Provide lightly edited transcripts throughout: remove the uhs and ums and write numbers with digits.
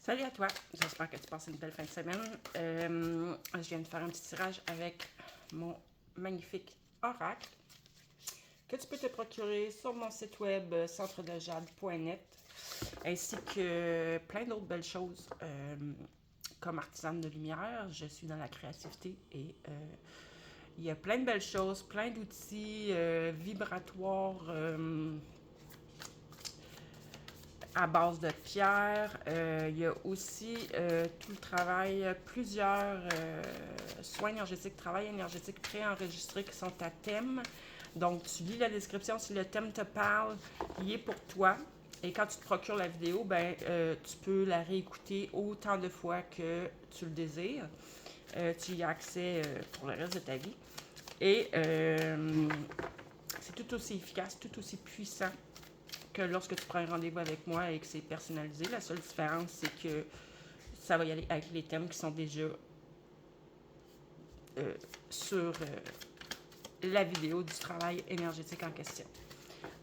Salut à toi, j'espère que tu passes une belle fin de semaine. Je viens de faire un petit tirage avec mon magnifique oracle que tu peux te procurer sur mon site web centredejade.net ainsi que plein d'autres belles choses. Comme artisane de lumière, je suis dans la créativité et il y a plein de belles choses, plein d'outils vibratoires à base de pierre. Il y a aussi tout le travail, plusieurs soins énergétiques, travail énergétique préenregistrés qui sont à thème. Donc, tu lis la description, si le thème te parle, il est pour toi. Et quand tu te procures la vidéo, tu peux la réécouter autant de fois que tu le désires. Tu y as accès pour le reste de ta vie. Et c'est tout aussi efficace, tout aussi puissant que lorsque tu prends un rendez-vous avec moi et que c'est personnalisé. La seule différence, c'est que ça va y aller avec les thèmes qui sont déjà sur la vidéo du travail énergétique en question.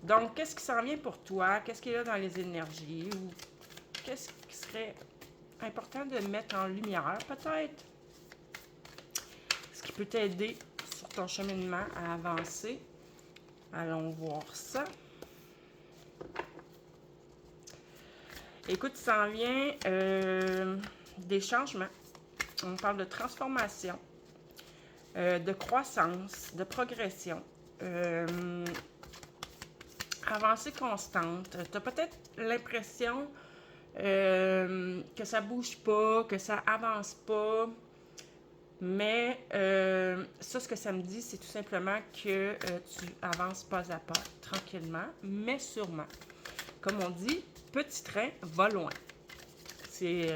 Donc, qu'est-ce qui s'en vient pour toi? Qu'est-ce qui est là dans les énergies? Ou qu'est-ce qui serait important de mettre en lumière, peut-être? Ce qui peut t'aider sur ton cheminement à avancer. Allons voir ça. Écoute, il s'en vient des changements. On parle de transformation, de croissance, de progression, avancée constante. Tu as peut-être l'impression que ça bouge pas, que ça avance pas, mais ça, ce que ça me dit, c'est tout simplement que tu avances pas à pas, tranquillement, mais sûrement. Comme on dit, petit train va loin. C'est...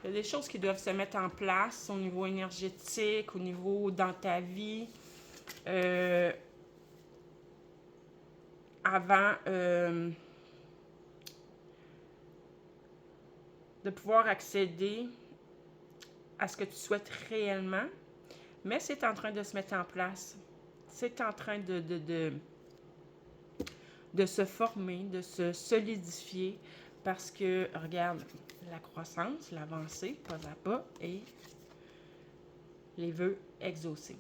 il y a des choses qui doivent se mettre en place au niveau énergétique, au niveau dans ta vie, avant de pouvoir accéder à ce que tu souhaites réellement. Mais c'est en train de se mettre en place. C'est en train de se former, de se solidifier parce que, regarde, la croissance, l'avancée, pas à pas, et les vœux exaucés.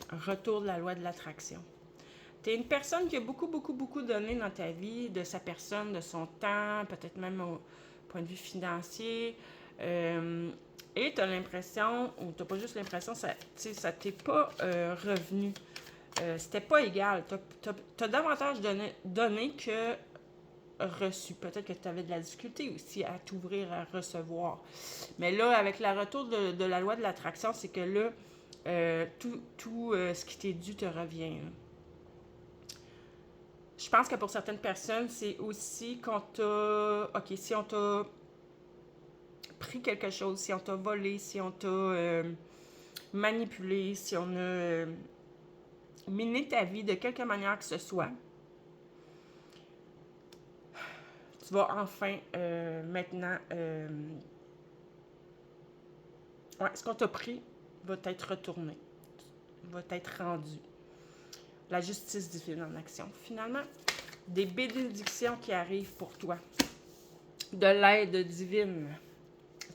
Retour de la loi de l'attraction. Tu es une personne qui a beaucoup donné dans ta vie, de sa personne, de son temps, peut-être même au point de vue financier. Et tu as l'impression, ou tu n'as pas juste l'impression, ça t'est pas revenu. C'était pas égal. Tu as davantage donné que reçu. Peut-être que tu avais de la difficulté aussi à t'ouvrir à recevoir. Mais là, avec le retour de la loi de l'attraction, c'est que là, tout ce qui t'est dû te revient. Je pense que pour certaines personnes, c'est aussi qu'on t'a... OK, si on t'a pris quelque chose, si on t'a volé, si on t'a manipulé, si on a miné ta vie de quelque manière que ce soit, tu vas enfin, maintenant... ce qu'on t'a pris va être retourné, va être rendu. La justice divine en action. Finalement, des bénédictions qui arrivent pour toi. De l'aide divine.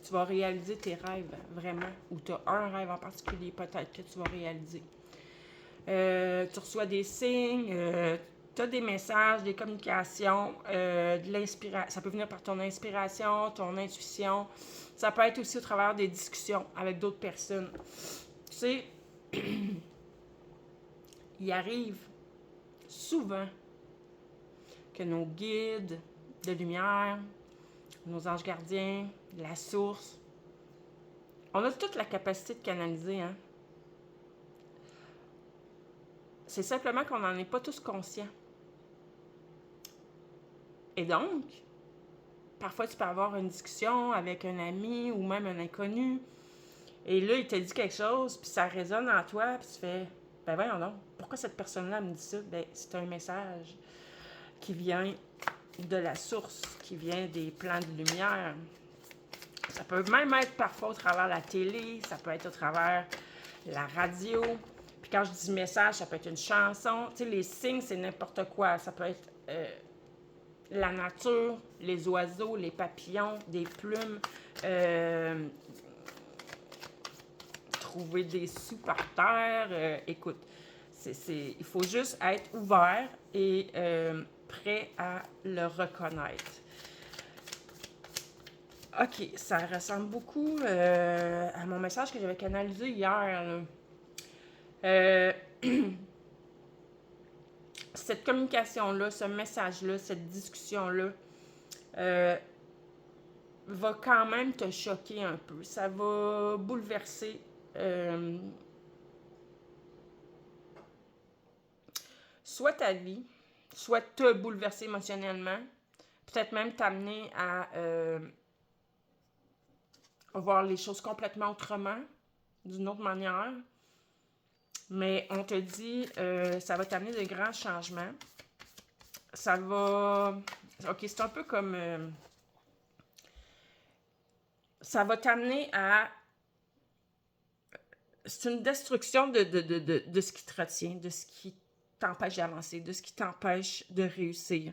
Tu vas réaliser tes rêves, vraiment. Ou tu as un rêve en particulier, peut-être, que tu vas réaliser. Tu reçois des signes, tu as des messages, des communications, de l'inspiration. Ça peut venir par ton inspiration, ton intuition. Ça peut être aussi au travers des discussions avec d'autres personnes. Tu sais, il arrive souvent que nos guides de lumière, nos anges gardiens, la source, on a toute la capacité de canaliser, hein? C'est simplement qu'on n'en est pas tous conscients. Et donc, parfois tu peux avoir une discussion avec un ami ou même un inconnu, et là, il te dit quelque chose, puis ça résonne en toi, puis tu fais, ben voyons donc, pourquoi cette personne-là me dit ça? Ben, c'est un message qui vient de la source, qui vient des plans de lumière. Ça peut même être parfois au travers de la télé, ça peut être au travers de la radio. Puis quand je dis message, ça peut être une chanson. Tu sais, les signes, c'est n'importe quoi. Ça peut être la nature, les oiseaux, les papillons, des plumes, trouver des sous par terre. Écoute, il faut juste être ouvert et prêt à le reconnaître. OK, ça ressemble beaucoup à mon message que j'avais canalisé hier. Cette communication-là, ce message-là, cette discussion-là va quand même te choquer un peu. Ça va bouleverser soit ta vie, soit te bouleverser émotionnellement, peut-être même t'amener à voir les choses complètement autrement, d'une autre manière. Mais on te dit, ça va t'amener de grands changements. Ça va... OK, c'est un peu comme... ça va t'amener à... C'est une destruction de ce qui te retient, de ce qui t'empêche d'avancer, de ce qui t'empêche de réussir.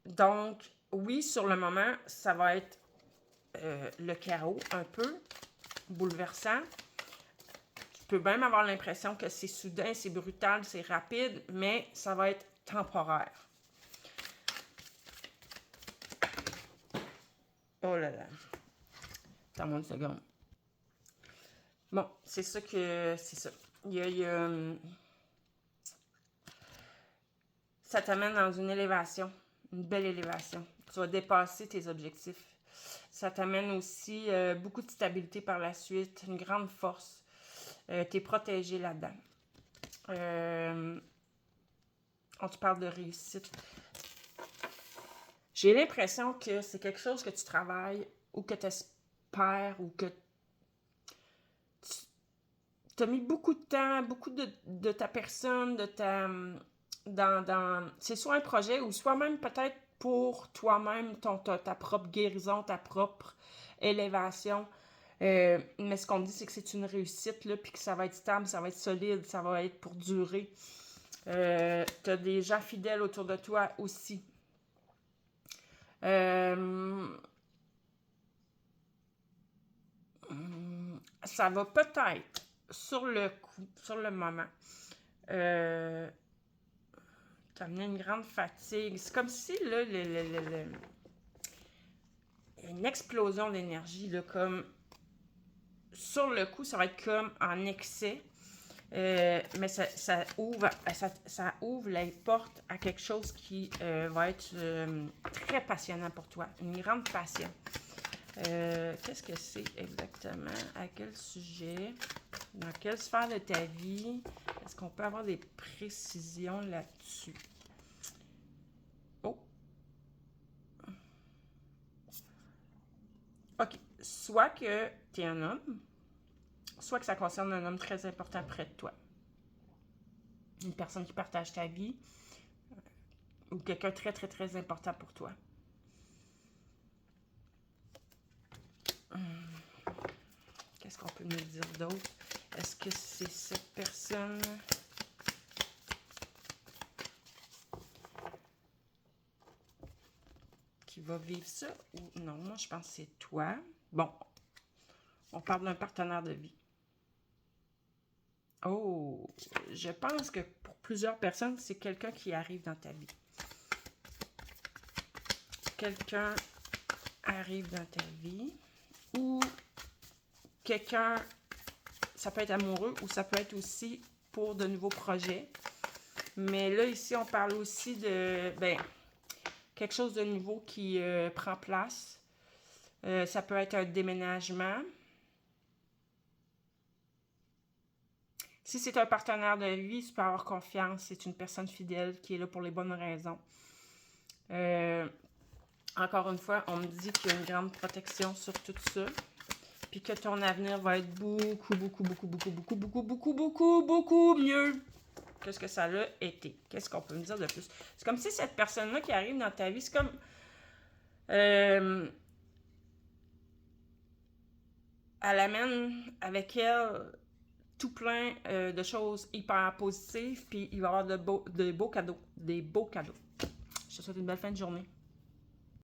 Donc, oui, sur le moment, ça va être le chaos, un peu bouleversant. Tu peux même avoir l'impression que c'est soudain, c'est brutal, c'est rapide, mais ça va être temporaire. Oh là là. Attends-moi une seconde. Bon, c'est ça que... C'est ça. Ça t'amène dans une élévation, une belle élévation. Tu vas dépasser tes objectifs. Ça t'amène aussi beaucoup de stabilité par la suite, une grande force. Tu es protégé là-dedans. On te parle de réussite. J'ai l'impression que c'est quelque chose que tu travailles ou que tu espères ou que tu as mis beaucoup de temps, beaucoup de ta personne, de ta... c'est soit un projet ou soit même peut-être pour toi-même, ta propre guérison, ta propre élévation. Mais ce qu'on dit, c'est que c'est une réussite, là, puis que ça va être stable, ça va être solide, ça va être pour durer. Tu as des gens fidèles autour de toi aussi. Ça va peut-être, sur le coup, sur le moment, t'amener une grande fatigue. C'est comme si, là, une explosion d'énergie, là, comme... Sur le coup, ça va être comme en excès. Mais ça ouvre les portes à quelque chose qui va être très passionnant pour toi. Une grande passion. Qu'est-ce que c'est exactement? À quel sujet? Dans quelle sphère de ta vie? Est-ce qu'on peut avoir des précisions là-dessus? Oh! OK. Soit que tu es un homme, soit que ça concerne un homme très important près de toi. Une personne qui partage ta vie, ou quelqu'un très, très, très important pour toi. Qu'est-ce qu'on peut nous dire d'autre? Est-ce que c'est cette personne qui va vivre ça? Ou non, moi je pense que c'est toi. Bon, on parle d'un partenaire de vie. Oh, je pense que pour plusieurs personnes, c'est quelqu'un qui arrive dans ta vie. Quelqu'un arrive dans ta vie ou quelqu'un, ça peut être amoureux ou ça peut être aussi pour de nouveaux projets. Mais là, ici, on parle aussi de quelque chose de nouveau qui prend place. Ça peut être un déménagement. Si c'est un partenaire de vie, tu peux avoir confiance. C'est une personne fidèle qui est là pour les bonnes raisons. Encore une fois, on me dit qu'il y a une grande protection sur tout ça. Puis que ton avenir va être beaucoup mieux que ce que ça l'a été. Qu'est-ce qu'on peut me dire de plus? C'est comme si cette personne-là qui arrive dans ta vie, c'est comme... elle amène avec elle tout plein de choses hyper positives, puis il va y avoir de beaux cadeaux. Des beaux cadeaux. Je te souhaite une belle fin de journée.